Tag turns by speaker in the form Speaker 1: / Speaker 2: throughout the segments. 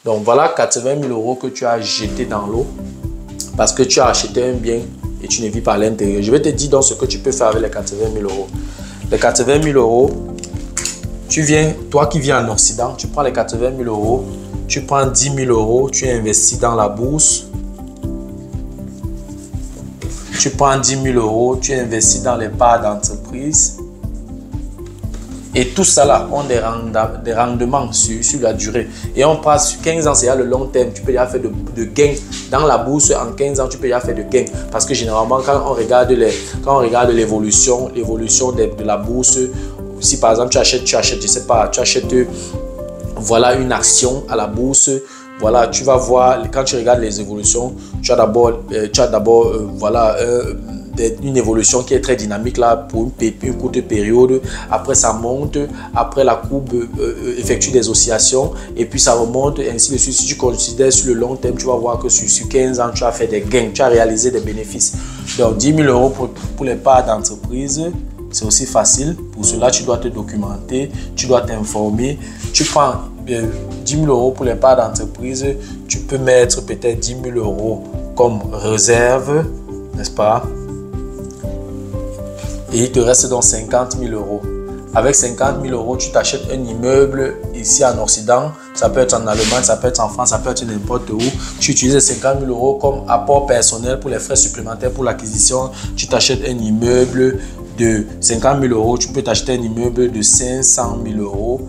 Speaker 1: Donc voilà 80 000 euros que tu as jeté dans l'eau parce que tu as acheté un bien et tu ne vis pas à l'intérieur. Je vais te dire donc ce que tu peux faire avec les 80 000 euros. Les 80 000 euros, tu viens, toi qui viens en Occident, tu prends les 80 000 euros, tu prends 10 000 euros, tu investis dans la bourse. Tu prends 10 000 euros, tu investis dans les parts d'entreprise. Et tout ça là ont des rendements sur la durée. Et on passe sur 15 ans, c'est à le long terme. Tu peux déjà faire de gains. Dans la bourse, en 15 ans, tu peux déjà faire de gains. Parce que généralement, quand on regarde l'évolution de la bourse, si par exemple tu achètes, je sais pas, tu achètes voilà, une action à la bourse. Voilà, tu vas voir, quand tu regardes les évolutions, tu as d'abord voilà, une évolution qui est très dynamique là pour une courte période. Après, ça monte. Après, la courbe effectue des oscillations et puis ça remonte, et ainsi de suite. Si tu considères sur le long terme, tu vas voir que sur 15 ans, tu as fait des gains, tu as réalisé des bénéfices. Donc, 10 000 euros pour les parts d'entreprise, c'est aussi facile. Pour cela, tu dois te documenter, tu dois t'informer. Tu prends 10 000 euros pour les parts d'entreprise, tu peux mettre peut-être 10 000 euros comme réserve, n'est-ce pas? Et il te reste donc 50 000 euros. Avec 50 000 euros, tu t'achètes un immeuble ici en Occident. Ça peut être en Allemagne, ça peut être en France, ça peut être n'importe où. Tu utilises 50 000 euros comme apport personnel pour les frais supplémentaires pour l'acquisition. Tu t'achètes un immeuble de 50 000 euros. Tu peux t'acheter un immeuble de 500 000 euros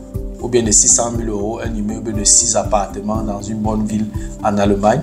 Speaker 1: ou bien de 600 000 euros, un immeuble de 6 appartements dans une bonne ville en Allemagne.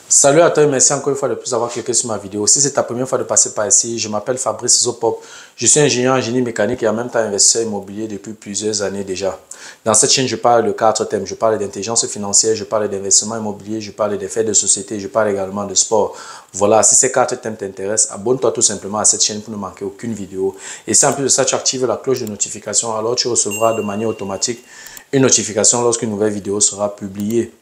Speaker 1: Salut à toi et merci encore une fois de plus d'avoir cliqué sur ma vidéo. Si c'est ta première fois de passer par ici, je m'appelle Fabrice Zopop. Je suis ingénieur en génie mécanique et en même temps investisseur immobilier depuis plusieurs années déjà. Dans cette chaîne, je parle de 4 thèmes. Je parle d'intelligence financière, je parle d'investissement immobilier, je parle des faits de société, je parle également de sport. Voilà, si ces 4 thèmes t'intéressent, abonne-toi tout simplement à cette chaîne pour ne manquer aucune vidéo. Et si en plus de ça, tu actives la cloche de notification, alors tu recevras de manière automatique une notification lorsqu'une nouvelle vidéo sera publiée.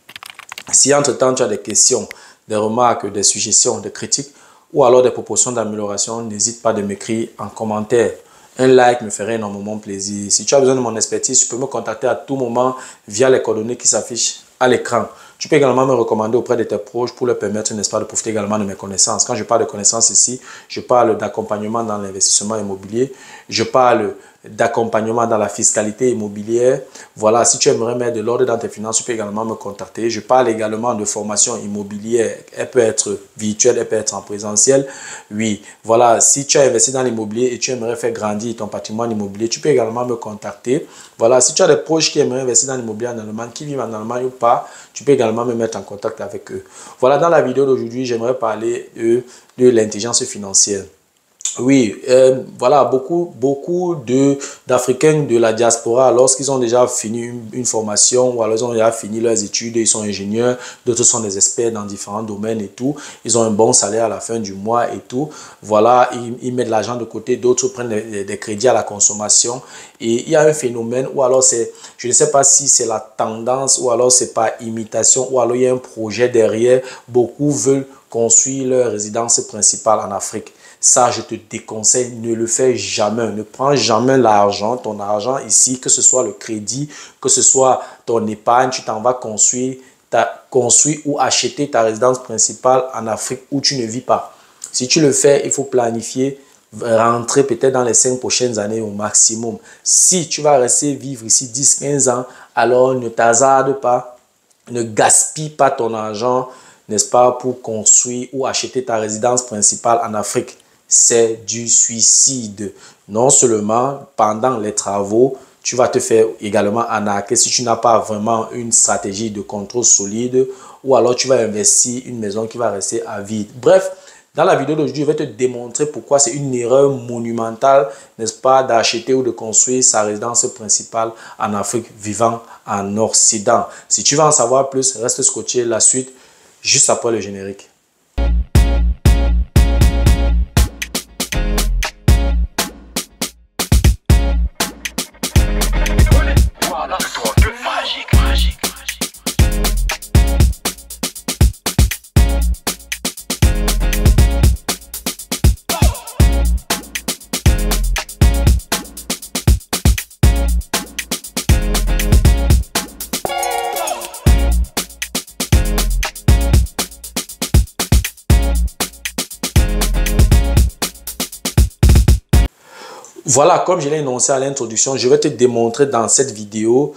Speaker 1: Si entre-temps, tu as des questions, des remarques, des suggestions, des critiques ou alors des propositions d'amélioration, n'hésite pas de m'écrire en commentaire. Un like me ferait énormément plaisir. Si tu as besoin de mon expertise, tu peux me contacter à tout moment via les coordonnées qui s'affichent à l'écran. Tu peux également me recommander auprès de tes proches pour leur permettre, n'est-ce pas, de profiter également de mes connaissances. Quand je parle de connaissances ici, je parle d'accompagnement dans l'investissement immobilier. Je parle d'accompagnement dans la fiscalité immobilière. Voilà, si tu aimerais mettre de l'ordre dans tes finances, tu peux également me contacter. Je parle également de formation immobilière. Elle peut être virtuelle, elle peut être en présentiel. Oui, voilà, si tu as investi dans l'immobilier et tu aimerais faire grandir ton patrimoine immobilier, tu peux également me contacter. Voilà, si tu as des proches qui aimeraient investir dans l'immobilier en Allemagne, qui vivent en Allemagne ou pas, tu peux également me mettre en contact avec eux. Voilà, dans la vidéo d'aujourd'hui, j'aimerais parler de l'intelligence financière. Oui, voilà, beaucoup d'Africains de la diaspora, lorsqu'ils ont déjà fini une formation ou alors ils ont déjà fini leurs études, ils sont ingénieurs, d'autres sont des experts dans différents domaines et tout, ils ont un bon salaire à la fin du mois et tout, voilà, ils mettent de l'argent de côté, d'autres prennent des crédits à la consommation et il y a un phénomène ou alors c'est, je ne sais pas si c'est la tendance ou alors c'est pas imitation ou alors il y a un projet derrière, beaucoup veulent construire leur résidence principale en Afrique. Ça, je te déconseille, ne le fais jamais. Ne prends jamais l'argent, ton argent ici, que ce soit le crédit, que ce soit ton épargne, tu t'en vas construire ou acheter ta résidence principale en Afrique où tu ne vis pas. Si tu le fais, il faut planifier, rentrer peut-être dans les 5 prochaines années au maximum. Si tu vas rester vivre ici 10-15 ans, alors ne t'hasarde pas, ne gaspille pas ton argent, n'est-ce pas, pour construire ou acheter ta résidence principale en Afrique. C'est du suicide. Non seulement pendant les travaux, tu vas te faire également arnaquer si tu n'as pas vraiment une stratégie de contrôle solide ou alors tu vas investir une maison qui va rester à vide. Bref, dans la vidéo d'aujourd'hui, je vais te démontrer pourquoi c'est une erreur monumentale, n'est-ce pas, d'acheter ou de construire sa résidence principale en Afrique vivant en Occident. Si tu veux en savoir plus, reste scotché, la suite juste après le générique. Voilà, comme je l'ai énoncé à l'introduction, je vais te démontrer dans cette vidéo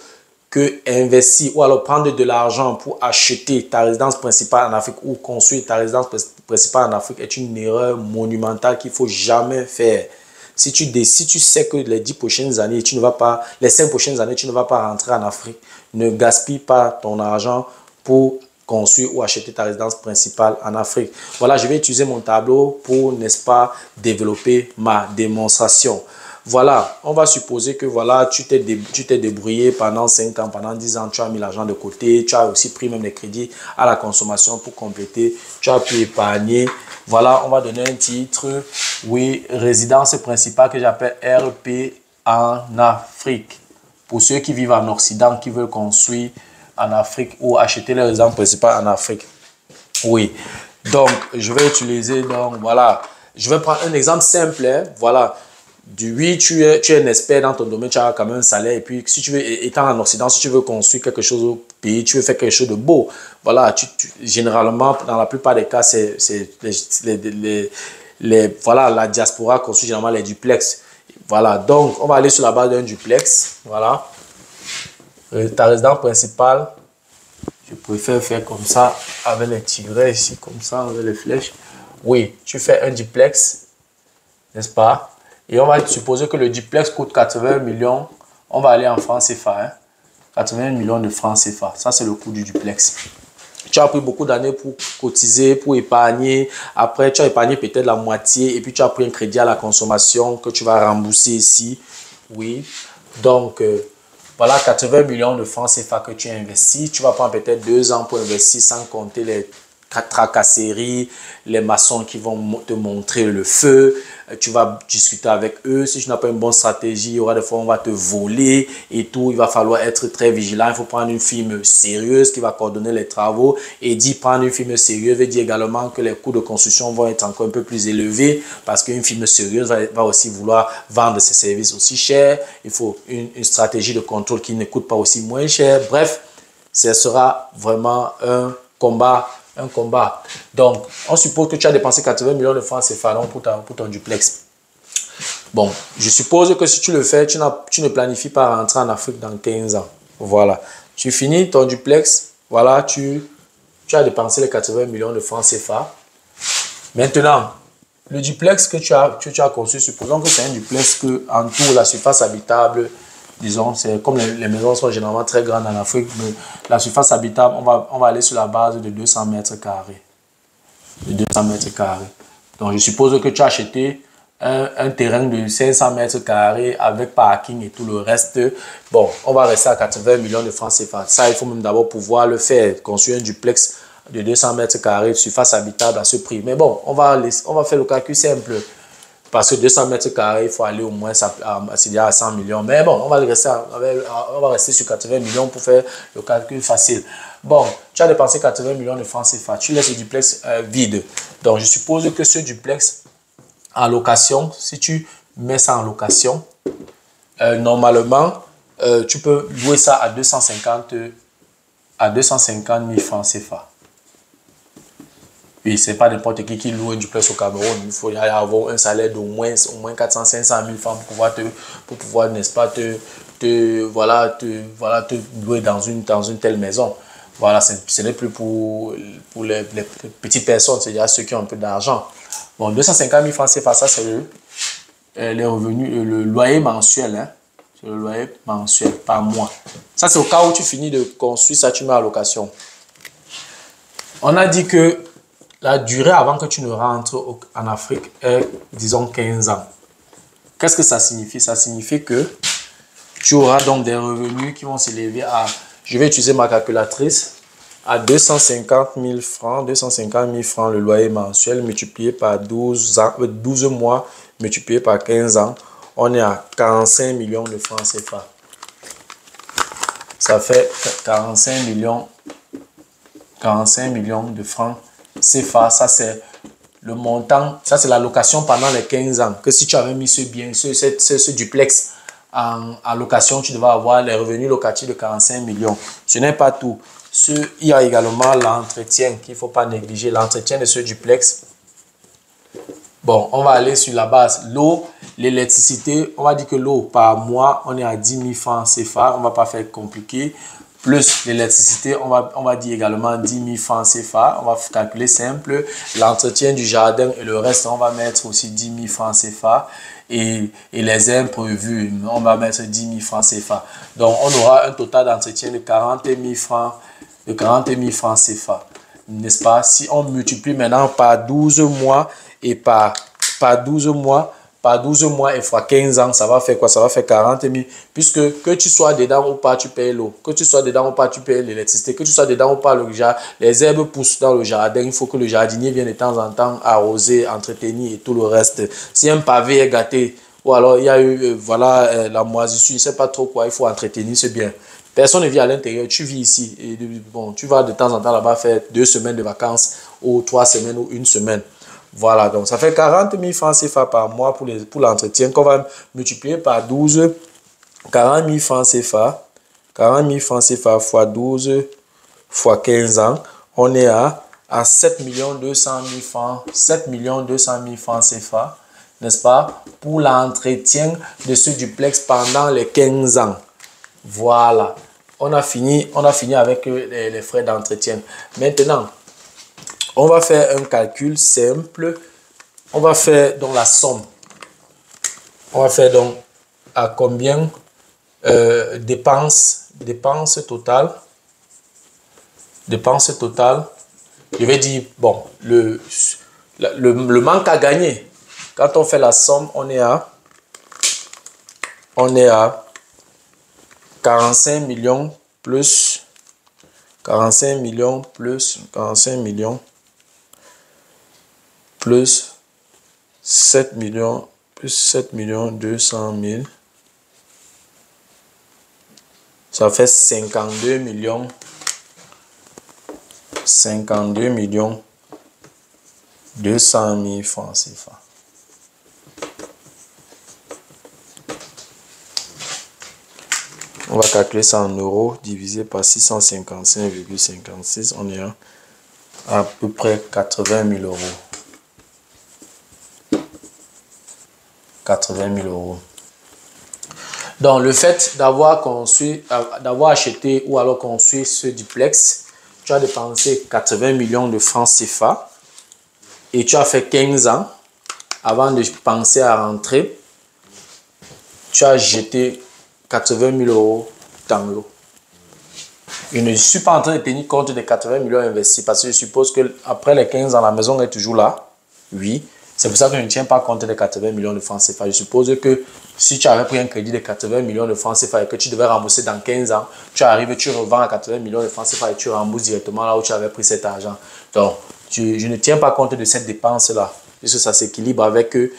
Speaker 1: que investir ou alors prendre de l'argent pour acheter ta résidence principale en Afrique ou construire ta résidence principale en Afrique est une erreur monumentale qu'il ne faut jamais faire. Si tu sais que les 10 prochaines années, tu ne vas pas, les 5 prochaines années, tu ne vas pas rentrer en Afrique, ne gaspille pas ton argent pour construire ou acheter ta résidence principale en Afrique. Voilà, je vais utiliser mon tableau pour, n'est-ce pas, développer ma démonstration. Voilà, on va supposer que voilà, tu t'es débrouillé pendant 5 ans, pendant 10 ans, tu as mis l'argent de côté, tu as aussi pris même les crédits à la consommation pour compléter, tu as pu épargner. Voilà, on va donner un titre, oui, résidence principale que j'appelle RP en Afrique. Pour ceux qui vivent en Occident, qui veulent construire en Afrique ou acheter les résidences principales en Afrique. Oui, donc je vais utiliser, donc voilà, je vais prendre un exemple simple, hein, voilà. Oui, tu es un expert dans ton domaine, tu as quand même un salaire. Et puis, si tu veux, étant en Occident, si tu veux construire quelque chose au pays, tu veux faire quelque chose de beau. Voilà, généralement, dans la plupart des cas, c'est voilà, la diaspora construit généralement les duplex. Voilà, donc, on va aller sur la base d'un duplex. Voilà. Ta résidence principale, je préfère faire comme ça, avec les tirets ici, comme ça, avec les flèches. Oui, tu fais un duplex, n'est-ce pas? Et on va supposer que le duplex coûte 80 millions. On va aller en francs CFA. Hein? 80 millions de francs CFA. Ça, c'est le coût du duplex. Tu as pris beaucoup d'années pour cotiser, pour épargner. Après, tu as épargné peut-être la moitié. Et puis, tu as pris un crédit à la consommation que tu vas rembourser ici. Oui. Donc, voilà 80 millions de francs CFA que tu as investi. Tu vas prendre peut-être 2 ans pour investir sans compter les tracasseries, les maçons qui vont te montrer le feu. Tu vas discuter avec eux. Si tu n'as pas une bonne stratégie, il y aura des fois on va te voler et tout. Il va falloir être très vigilant. Il faut prendre une firme sérieuse qui va coordonner les travaux. Et dire prendre une firme sérieuse veut dire également que les coûts de construction vont être encore un peu plus élevés parce qu'une firme sérieuse va aussi vouloir vendre ses services aussi cher. Il faut une stratégie de contrôle qui ne coûte pas aussi moins cher. Bref, ce sera vraiment un combat. Donc, on suppose que tu as dépensé 80 millions de francs CFA pour ton duplex. Bon, je suppose que si tu le fais, tu ne planifies pas rentrer en Afrique dans 15 ans. Voilà. Tu finis ton duplex. Voilà, tu as dépensé les 80 millions de francs CFA. Maintenant, le duplex que tu as conçu, supposons que c'est un duplex que entoure la surface habitable. Disons, c'est comme les maisons sont généralement très grandes en Afrique, mais la surface habitable, on va aller sur la base de 200 mètres carrés. De 200 mètres carrés. Donc, je suppose que tu as acheté un terrain de 500 mètres carrés avec parking et tout le reste. Bon, on va rester à 80 millions de francs CFA. Ça, il faut même d'abord pouvoir le faire, construire un duplex de 200 mètres carrés de surface habitable à ce prix. Mais bon, on va faire le calcul simple. Parce que 200 mètres carrés, il faut aller au moins à 100 millions. Mais bon, on va rester sur 80 millions pour faire le calcul facile. Bon, tu as dépensé 80 millions de francs CFA. Tu laisses le duplex vide. Donc, je suppose que ce duplex en location, si tu mets ça en location, normalement, tu peux louer ça à 250 000 francs CFA. Oui, ce n'est pas n'importe qui loue un duplex au Cameroun. Il faut y avoir un salaire d'au moins 400 500 000 francs pour pouvoir n'est-ce pas, te louer dans une telle maison. Voilà, ce n'est plus pour les petites personnes, c'est-à-dire ceux qui ont un peu d'argent. Bon, 250 000 francs CFA, ça c'est les revenus, le loyer mensuel. Hein. C'est le loyer mensuel par mois. Ça, c'est au cas où tu finis de construire ça, tu mets à location. On a dit que la durée avant que tu ne rentres en Afrique est, disons, 15 ans. Qu'est-ce que ça signifie? Ça signifie que tu auras donc des revenus qui vont s'élever à, je vais utiliser ma calculatrice, à 250 000 francs, 250 000 francs le loyer mensuel multiplié par 12 mois, multiplié par 15 ans. On est à 45 millions de francs CFA. Ça fait 45 millions de francs CFA, ça c'est le montant, ça c'est la location pendant les 15 ans. Que si tu avais mis ce bien, ce duplex en location, tu devais avoir les revenus locatifs de 45 millions. Ce n'est pas tout. Il y a également l'entretien qu'il ne faut pas négliger. L'entretien de ce duplex. Bon, on va aller sur la base. L'eau l'électricité, on va dire que l'eau par mois, on est à 10 000 francs CFA. On ne va pas faire compliqué. Plus l'électricité, on va dire également 10 000 francs CFA. On va calculer simple. L'entretien du jardin et le reste, on va mettre aussi 10 000 francs CFA. Et les imprévus, on va mettre 10 000 francs CFA. Donc, on aura un total d'entretien de 40 000 francs, CFA. N'est-ce pas? Si on multiplie maintenant par 12 mois et par 12 mois, et fois 15 ans, ça va faire quoi? Ça va faire 40 000. Puisque que tu sois dedans ou pas, tu payes l'eau. Que tu sois dedans ou pas, tu payes l'électricité. Que tu sois dedans ou pas, les herbes poussent dans le jardin. Il faut que le jardinier vienne de temps en temps arroser, entretenir et tout le reste. Si un pavé est gâté, ou alors il y a eu la moisissure, je ne sais pas trop quoi, il faut entretenir, c'est bien. Personne ne vit à l'intérieur, tu vis ici. Et bon, tu vas de temps en temps là-bas faire 2 semaines de vacances, ou 3 semaines, ou 1 semaine. Voilà, donc ça fait 40 000 francs CFA par mois pour l'entretien qu'on va multiplier par 12. 40 000 francs CFA. 40 000 francs CFA fois 12 fois 15 ans. On est à 7 200 000 francs. 7 200 000 francs CFA, n'est-ce pas? Pour l'entretien de ce duplex pendant les 15 ans. Voilà. On a fini avec les frais d'entretien. Maintenant, on va faire un calcul simple. On va faire donc la somme. On va faire donc à combien dépenses totales. Dépenses totales. Je vais dire, bon, le manque à gagner. Quand on fait la somme, on est à 45 millions plus 45 millions plus 7 millions 200 000. Ça fait 52 millions 200 000 francs CFA. On va calculer ça en euros divisé par 655,56. On est à peu près 80 000 euros. 80 000 euros. Donc, le fait d'avoir acheté ou alors construit ce duplex, tu as dépensé 80 millions de francs CFA et tu as fait 15 ans avant de penser à rentrer. Tu as jeté 80 000 euros dans l'eau. Je ne suis pas en train de tenir compte des 80 millions investis parce que je suppose qu'après les 15 ans, la maison est toujours là. Oui. C'est pour ça que je ne tiens pas compte des 80 millions de francs CFA. Je suppose que si tu avais pris un crédit de 80 millions de francs CFA et que tu devais rembourser dans 15 ans, tu arrives, tu revends à 80 millions de francs CFA et tu rembourses directement là où tu avais pris cet argent. Donc, je ne tiens pas compte de cette dépense-là, puisque ça s'équilibre avec le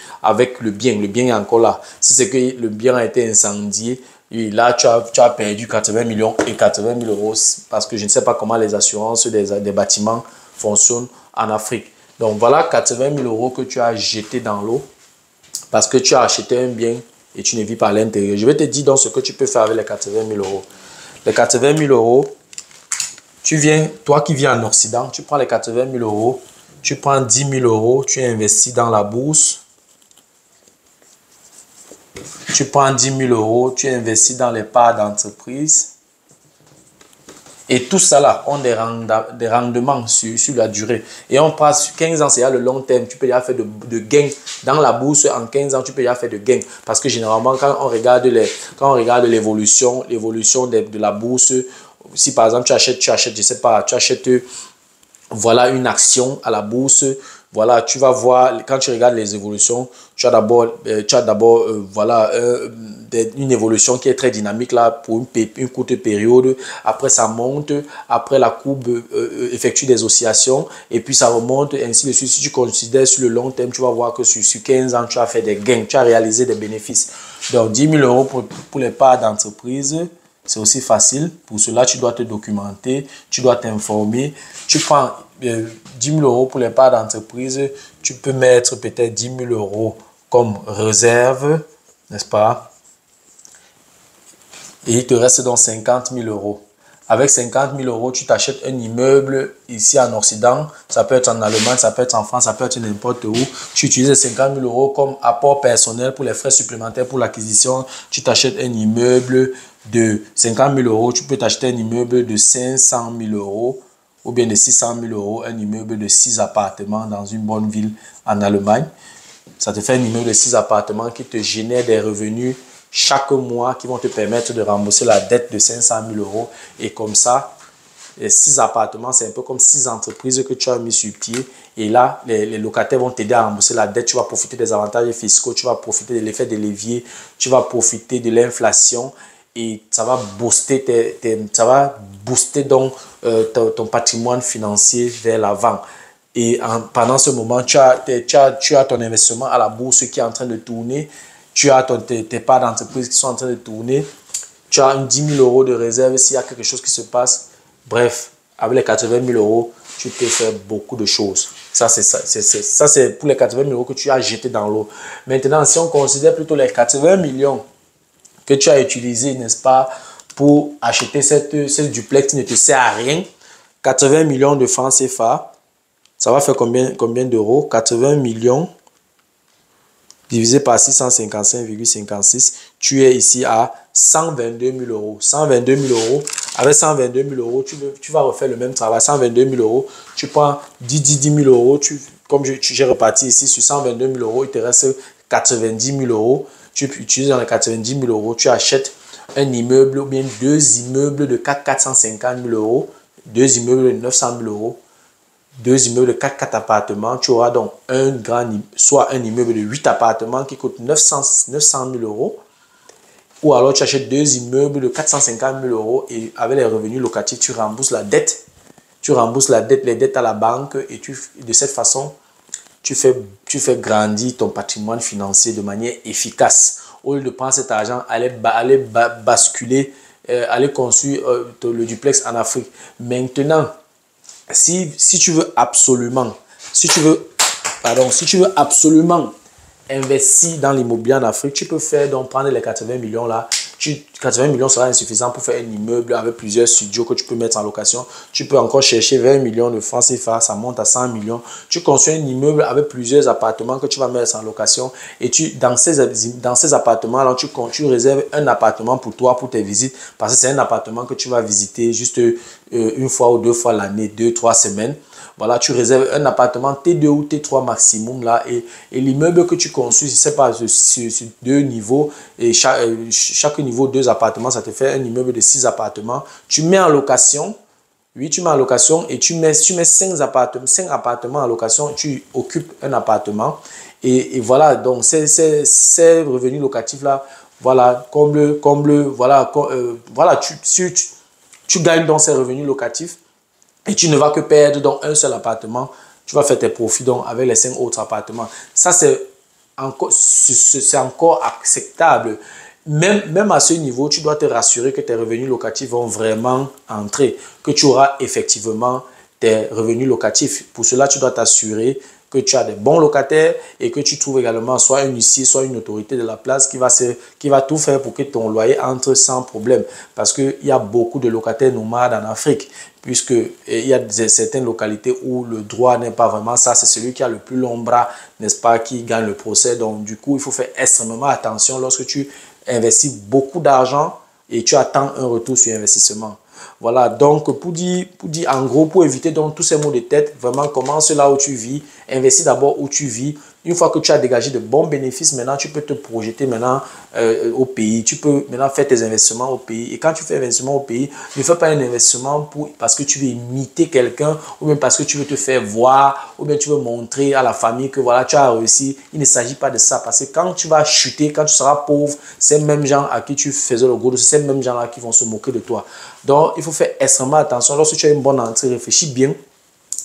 Speaker 1: bien. Le bien est encore là. Si c'est que le bien a été incendié, et là, tu as perdu 80 millions et 80 000 euros parce que je ne sais pas comment les assurances des bâtiments fonctionnent en Afrique. Donc, voilà 80 000 euros que tu as jeté dans l'eau parce que tu as acheté un bien et tu ne vis pas à l'intérieur. Je vais te dire donc ce que tu peux faire avec les 80 000 euros. Les 80 000 euros, toi qui vis en Occident, tu prends les 80 000 euros, tu prends 10 000 euros, tu investis dans la bourse. Tu prends 10 000 euros, tu investis dans les parts d'entreprise. Et tout ça là ont des rendements sur la durée. Et on passe sur 15 ans, c'est le long terme. Tu peux déjà faire de gains. Dans la bourse, en 15 ans, tu peux déjà faire de gains. Parce que généralement, quand on regarde l'évolution de la bourse, si par exemple tu achètes, je sais pas, tu achètes voilà une action à la bourse. Voilà, tu vas voir, quand tu regardes les évolutions, tu as d'abord une évolution qui est très dynamique là pour une courte période. Après, ça monte. Après, la courbe effectue des oscillations et puis ça remonte, ainsi de suite. Si tu considères sur le long terme, tu vas voir que sur 15 ans, tu as fait des gains, tu as réalisé des bénéfices. Donc, 10 000 euros pour les parts d'entreprise. C'est aussi facile. Pour cela, tu dois te documenter, tu dois t'informer. Tu prends 10 000 euros pour les parts d'entreprise. Tu peux mettre peut-être 10 000 euros comme réserve, n'est-ce pas? Et il te reste donc 50 000 euros. Avec 50 000 euros, tu t'achètes un immeuble ici en Occident. Ça peut être en Allemagne, ça peut être en France, ça peut être n'importe où. Tu utilises 50 000 euros comme apport personnel pour les frais supplémentaires pour l'acquisition. Tu t'achètes un immeuble de 50 000 euros. Tu peux t'acheter un immeuble de 500 000 euros ou bien de 600 000 euros. Un immeuble de 6 appartements dans une bonne ville en Allemagne. Ça te fait un immeuble de 6 appartements qui te génère des revenus chaque mois qui vont te permettre de rembourser la dette de 500 000 euros. Et comme ça, les 6 appartements, c'est un peu comme 6 entreprises que tu as mis sur pied. Et là, les locataires vont t'aider à rembourser la dette. Tu vas profiter des avantages fiscaux, tu vas profiter de l'effet de levier, tu vas profiter de l'inflation. Et ça va booster donc ton patrimoine financier vers l'avant. Et pendant ce moment, tu as ton investissement à la bourse qui est en train de tourner. Tu as tes parts d'entreprise qui sont en train de tourner. Tu as 10 000 euros de réserve s'il y a quelque chose qui se passe. Bref, avec les 80 000 euros, tu peux faire beaucoup de choses. Ça, c'est pour les 80 000 euros que tu as jeté dans l'eau. Maintenant, si on considère plutôt les 80 millions que tu as utilisés, n'est-ce pas, pour acheter cette duplex qui ne te sert à rien, 80 millions de francs CFA, ça va faire combien d'euros? 80 millions divisé par 655,56, tu es ici à 122 000 euros. 122 000 euros. Avec 122 000 euros, tu vas refaire le même travail. 122 000 euros, tu prends 10 000 euros. Comme j'ai reparti ici sur 122 000 euros, il te reste 90 000 euros. Tu utilises dans les 90 000 euros, tu achètes un immeuble ou bien 2 immeubles de 450 000 euros, 2 immeubles de 900 000 euros. 2 immeubles de 4 appartements, tu auras donc soit un immeuble de 8 appartements qui coûte 900 000 euros, ou alors tu achètes 2 immeubles de 450 000 euros et avec les revenus locatifs, tu rembourses la dette. Tu rembourses les dettes à la banque et de cette façon, tu fais grandir ton patrimoine financier de manière efficace. Au lieu de prendre cet argent, aller basculer, aller construire le duplex en Afrique. Maintenant, si tu veux absolument investir dans l'immobilier en Afrique, tu peux prendre les 80 millions là. 80 millions sera insuffisant pour faire un immeuble avec plusieurs studios que tu peux mettre en location. Tu peux encore chercher 20 millions de francs CFA, ça monte à 100 millions. Tu construis un immeuble avec plusieurs appartements que tu vas mettre en location. Et dans ces appartements là, tu réserves un appartement pour toi, pour tes visites. Parce que c'est un appartement que tu vas visiter juste une fois ou 2 fois l'année, 2-3 semaines. Voilà, tu réserves un appartement T2 ou T3 maximum là et l'immeuble que tu construis, c'est pas sur 2 niveaux et chaque niveau 2 appartements, ça te fait un immeuble de 6 appartements. Tu mets en location, oui, tu mets en location et tu mets 5 appartements en location, tu occupes un appartement et voilà, donc ces revenus locatifs là, voilà, voilà, tu gagnes dans ces revenus locatifs. Et tu ne vas que perdre dans un seul appartement. Tu vas faire tes profits donc avec les 5 autres appartements. Ça, c'est encore acceptable. Même à ce niveau, tu dois te rassurer que tes revenus locatifs vont vraiment entrer. Que tu auras effectivement tes revenus locatifs. Pour cela, tu dois t'assurer que tu as des bons locataires et que tu trouves également soit un huissier, soit une autorité de la place qui va tout faire pour que ton loyer entre sans problème. Parce qu'il y a beaucoup de locataires nomades en Afrique, puisqu'il y a certaines localités où le droit n'est pas vraiment ça. C'est celui qui a le plus long bras, n'est-ce pas, qui gagne le procès. Donc, du coup, il faut faire extrêmement attention lorsque tu investis beaucoup d'argent et tu attends un retour sur investissement. Voilà, donc pour dire en gros, pour éviter donc tous ces maux de tête, vraiment commence là où tu vis, investis d'abord où tu vis. Une fois que tu as dégagé de bons bénéfices, maintenant tu peux te projeter maintenant au pays. Tu peux maintenant faire tes investissements au pays. Et quand tu fais investissement au pays, ne fais pas un investissement parce que tu veux imiter quelqu'un ou même parce que tu veux te faire voir ou bien tu veux montrer à la famille que voilà, tu as réussi. Il ne s'agit pas de ça parce que quand tu vas chuter, quand tu seras pauvre, ces mêmes gens à qui tu faisais le gros, c'est ces mêmes gens-là qui vont se moquer de toi. Donc, il faut faire extrêmement attention. Lorsque tu as une bonne entrée, réfléchis bien.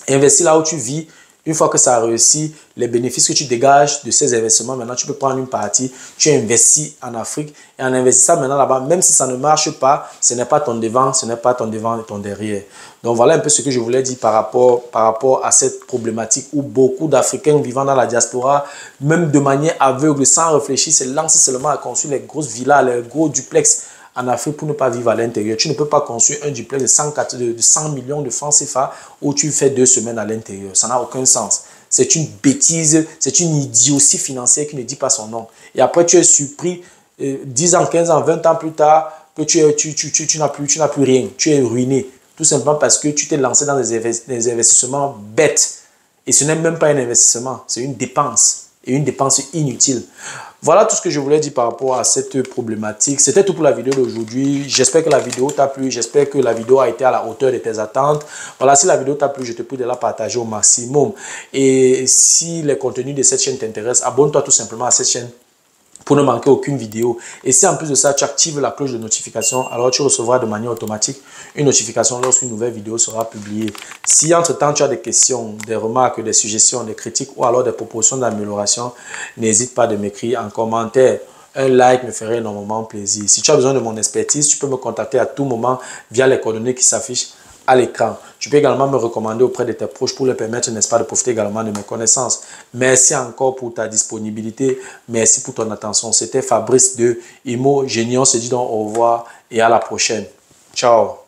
Speaker 1: Investis là où tu vis. Une fois que ça a réussi, les bénéfices que tu dégages de ces investissements, maintenant tu peux prendre une partie, tu investis en Afrique et en investissant maintenant là-bas, même si ça ne marche pas, ce n'est pas ton devant, ce n'est pas ton devant et ton derrière. Donc voilà un peu ce que je voulais dire par rapport à cette problématique où beaucoup d'Africains vivant dans la diaspora, même de manière aveugle, sans réfléchir, se lancent seulement à construire les grosses villas, les gros duplex en Afrique pour ne pas vivre à l'intérieur. Tu ne peux pas construire un duplex de 100 millions de francs CFA où tu fais 2 semaines à l'intérieur. Ça n'a aucun sens. C'est une bêtise, c'est une idiotie financière qui ne dit pas son nom. Et après, tu es surpris 10 ans, 15 ans, 20 ans plus tard que tu n'as plus rien. Tu es ruiné. Tout simplement parce que tu t'es lancé dans des investissements bêtes. Et ce n'est même pas un investissement, c'est une dépense. Et une dépense inutile. Voilà tout ce que je voulais dire par rapport à cette problématique. C'était tout pour la vidéo d'aujourd'hui. J'espère que la vidéo t'a plu. J'espère que la vidéo a été à la hauteur de tes attentes. Voilà, si la vidéo t'a plu, je te prie de la partager au maximum. Et si les contenus de cette chaîne t'intéressent, abonne-toi tout simplement à cette chaîne pour ne manquer aucune vidéo. Et si en plus de ça, tu actives la cloche de notification, alors tu recevras de manière automatique une notification lorsqu'une nouvelle vidéo sera publiée. Si entre-temps, tu as des questions, des remarques, des suggestions, des critiques ou alors des propositions d'amélioration, n'hésite pas de m'écrire en commentaire. Un like me ferait énormément plaisir. Si tu as besoin de mon expertise, tu peux me contacter à tout moment via les coordonnées qui s'affichent à l'écran. Tu peux également me recommander auprès de tes proches pour leur permettre, n'est-ce pas, de profiter également de mes connaissances. Merci encore pour ta disponibilité. Merci pour ton attention. C'était Fabrice de Imo Génie. On se dit donc au revoir et à la prochaine. Ciao.